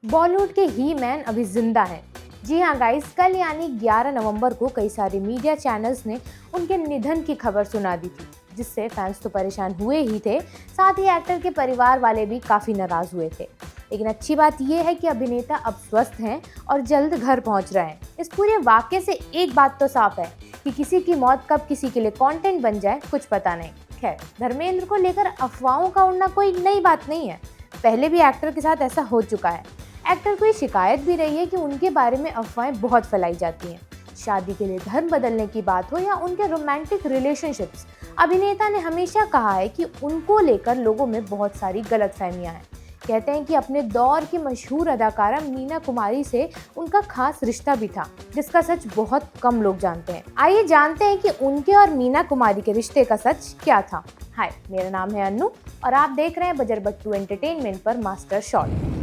बॉलीवुड के ही मैन अभी जिंदा हैं। जी हाँ गाइस, कल यानी 11 नवंबर को कई सारे मीडिया चैनल्स ने उनके निधन की खबर सुना दी थी, जिससे फैंस तो परेशान हुए ही थे, साथ ही एक्टर के परिवार वाले भी काफी नाराज हुए थे। लेकिन अच्छी बात यह है कि अभिनेता अब स्वस्थ हैं और जल्द घर पहुंच रहे हैं। इस पूरे वाकये से एक बात तो साफ है कि किसी की मौत कब किसी के लिए कंटेंट बन जाए कुछ पता नहीं। खैर, धर्मेंद्र को लेकर अफवाहों का उड़ना कोई नई बात नहीं है। पहले भी एक्टर के साथ ऐसा हो चुका है। एक्टर को ये शिकायत भी रही है कि उनके बारे में अफवाहें बहुत फैलाई जाती हैं। शादी के लिए धर्म बदलने की बात हो या उनके रोमांटिक रिलेशनशिप्स, अभिनेता ने हमेशा कहा है कि उनको लेकर लोगों में बहुत सारी गलतफहमियां हैं। कहते हैं कि अपने दौर की मशहूर अदाकारा मीना कुमारी से उनका खास रिश्ता भी था, जिसका सच बहुत कम लोग जानते हैं। आइए जानते हैं कि उनके और मीना कुमारी के रिश्ते का सच क्या था। हाय, मेरा नाम है अन्नू और आप देख रहे हैं बजर बट्टू एंटरटेनमेंट पर मास्टर शॉट।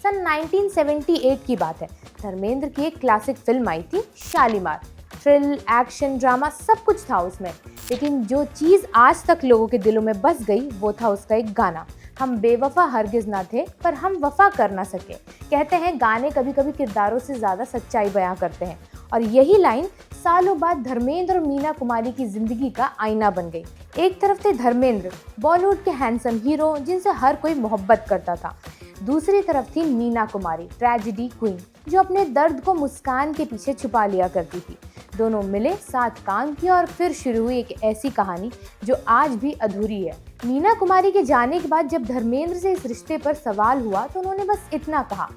सन 1978 की बात है। धर्मेंद्र की एक क्लासिक फिल्म आई थी शालीमार। थ्रिल, एक्शन, ड्रामा सब कुछ था उसमें, लेकिन जो चीज़ आज तक लोगों के दिलों में बस गई वो था उसका एक गाना, हम बेवफा हरगिज ना थे पर हम वफा कर ना सके। कहते हैं गाने कभी कभी किरदारों से ज़्यादा सच्चाई बयां करते हैं, और यही लाइन सालों बाद धर्मेंद्र और मीना कुमारी की जिंदगी का आईना बन गई। एक तरफ थे धर्मेंद्र, बॉलीवुड के हैंडसम हीरो जिनसे हर कोई मोहब्बत करता था। दूसरी तरफ थी मीना कुमारी, ट्रेजेडी क्वीन, जो अपने दर्द को मुस्कान के पीछे छुपा लिया करती थी। दोनों मिले, साथ काम किया और फिर शुरू हुई एक ऐसी कहानी जो आज भी अधूरी है। मीना कुमारी के जाने के बाद जब धर्मेंद्र से इस रिश्ते पर सवाल हुआ तो उन्होंने बस इतना कहा,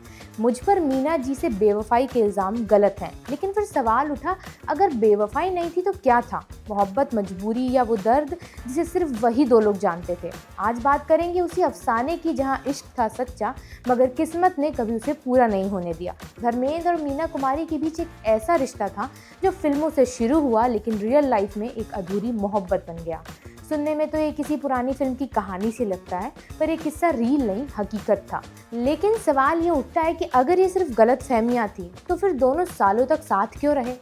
मुझ पर मीना जी से बेवफाई के इल्ज़ाम गलत हैं। लेकिन फिर सवाल उठा, अगर बेवफाई नहीं थी तो क्या था? मोहब्बत, मजबूरी या वो दर्द जिसे सिर्फ वही दो लोग जानते थे? आज बात करेंगे उसी अफसाने की जहां इश्क था सच्चा, मगर किस्मत ने कभी उसे पूरा नहीं होने दिया। धर्मेंद्र और मीना कुमारी के बीच एक ऐसा रिश्ता था जो फिल्मों से शुरू हुआ लेकिन रियल लाइफ में एक अधूरी मोहब्बत बन गया। सुनने में तो ये किसी पुरानी फिल्म की कहानी से लगता है, पर एक किस्सा रील नहीं, हकीकत था। लेकिन सवाल ये उठता है कि अगर ये सिर्फ गलत फहमियाँ थी तो फिर दोनों सालों तक साथ क्यों रहे?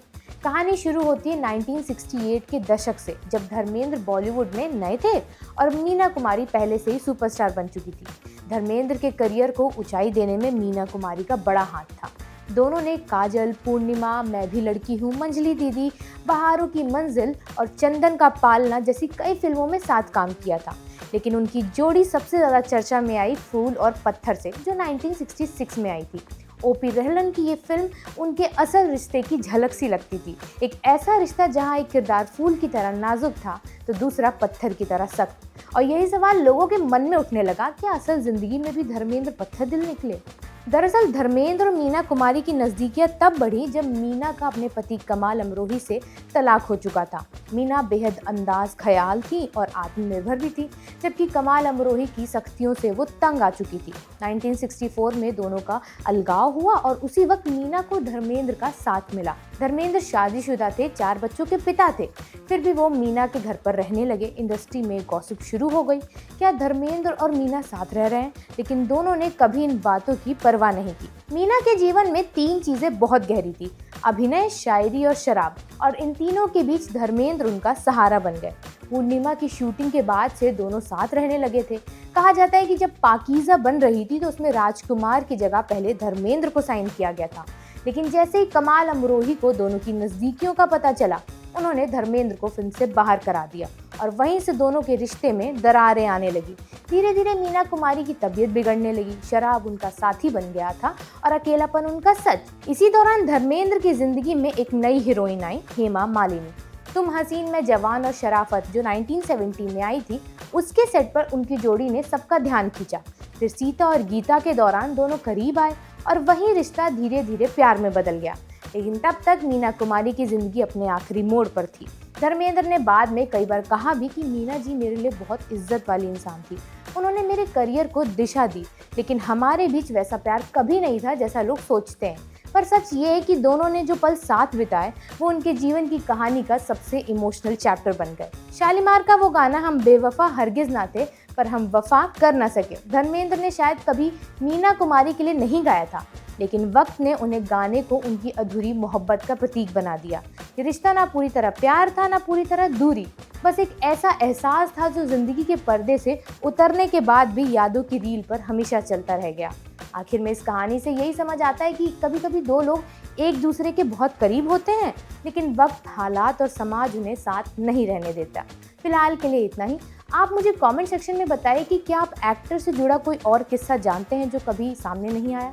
कहानी शुरू होती है 1968 के दशक से, जब धर्मेंद्र बॉलीवुड में नए थे और मीना कुमारी पहले से ही सुपरस्टार बन चुकी थी। धर्मेंद्र के करियर को ऊंचाई देने में मीना कुमारी का बड़ा हाथ था। दोनों ने काजल, पूर्णिमा, मैं भी लड़की हूँ, मंजली दीदी, बहारों की मंजिल और चंदन का पालना जैसी कई फिल्मों में साथ काम किया था। लेकिन उनकी जोड़ी सबसे ज़्यादा चर्चा में आई फूल और पत्थर से, जो 1966 में आई थी। ओपी रहलन की ये फिल्म उनके असल रिश्ते की झलक सी लगती थी। एक ऐसा रिश्ता जहाँ एक किरदार फूल की तरह नाजुक था तो दूसरा पत्थर की तरह सख्त। और यही सवाल लोगों के मन में उठने लगा, क्या असल जिंदगी में भी धर्मेंद्र पत्थर दिल निकले? दरअसल धर्मेंद्र और मीना कुमारी की नज़दीकियाँ तब बढ़ी जब मीना का अपने पति कमाल अमरोही से तलाक हो चुका था। मीना बेहद अंदाज ख्याल थी और आत्मनिर्भर भी थी, जबकि कमाल अमरोही की सख्तियों से वो तंग आ चुकी थी। 1964 में दोनों का अलगाव हुआ और उसी वक्त मीना को धर्मेंद्र का साथ मिला। धर्मेंद्र शादीशुदा थे, 4 बच्चों के पिता थे, फिर भी वो मीना के घर पर रहने लगे। इंडस्ट्री में गॉसिप शुरू हो गई, क्या धर्मेंद्र और मीना साथ रह रहे हैं? लेकिन दोनों ने कभी इन बातों की परवाह नहीं की। मीना के जीवन में 3 चीजें बहुत गहरी थी, अभिनय, शायरी और शराब, और इन तीनों के बीच धर्मेंद्र उनका सहारा बन गए। पूर्णिमा की शूटिंग के बाद से दोनों साथ रहने लगे थे। कहा जाता है कि जब पाकीज़ा बन रही थी तो उसमें राजकुमार की जगह पहले धर्मेंद्र को साइन किया गया था। लेकिन जैसे ही कमाल अमरोही को दोनों की नज़दीकियों का पता चला, उन्होंने धर्मेंद्र को फिल्म से बाहर करा दिया और वहीं से दोनों के रिश्ते में दरारें आने लगी। धीरे धीरे मीना कुमारी की तबीयत बिगड़ने लगी, शराब उनका साथी बन गया था और अकेलापन उनका सच। इसी दौरान धर्मेंद्र की जिंदगी में एक नई हीरोइन आई, हेमा मालिनी। तुम हसीन में जवान और शराफत, जो 1970 में आई थी, उसके सेट पर उनकी जोड़ी ने सबका ध्यान खींचा। फिर सीता और गीता के दौरान दोनों करीब आए और वही रिश्ता धीरे धीरे प्यार में बदल गया। लेकिन तब तक मीना कुमारी की जिंदगी अपने आखिरी मोड़ पर थी। धर्मेंद्र ने बाद में कई बार कहा भी कि मीना जी मेरे लिए बहुत इज्जत वाली इंसान थी, उन्होंने मेरे करियर को दिशा दी, लेकिन हमारे बीच वैसा प्यार कभी नहीं था जैसा लोग सोचते हैं। पर सच ये है कि दोनों ने जो पल साथ बिताए वो उनके जीवन की कहानी का सबसे इमोशनल चैप्टर बन गए। शालीमार का वो गाना, हम बेवफा हरगिज ना थे पर हम वफा कर ना सके, धर्मेंद्र ने शायद कभी मीना कुमारी के लिए नहीं गाया था, लेकिन वक्त ने उन्हें गाने को उनकी अधूरी मोहब्बत का प्रतीक बना दिया। ये रिश्ता ना पूरी तरह प्यार था, ना पूरी तरह दूरी, बस एक ऐसा एहसास था जो जिंदगी के पर्दे से उतरने के बाद भी यादों की रील पर हमेशा चलता रह गया। आखिर में इस कहानी से यही समझ आता है कि कभी कभी दो लोग एक दूसरे के बहुत करीब होते हैं, लेकिन वक्त, हालात और समाज उन्हें साथ नहीं रहने देता। फिलहाल के लिए इतना ही। आप मुझे कमेंट सेक्शन में बताइए कि क्या आप एक्टर से जुड़ा कोई और किस्सा जानते हैं जो कभी सामने नहीं आया।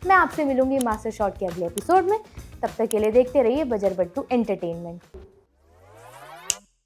मैं आपसे मिलूंगी मास्टर शॉट के अगले एपिसोड में। तब तक के लिए देखते रहिए बजर बट्टू एंटरटेनमेंट।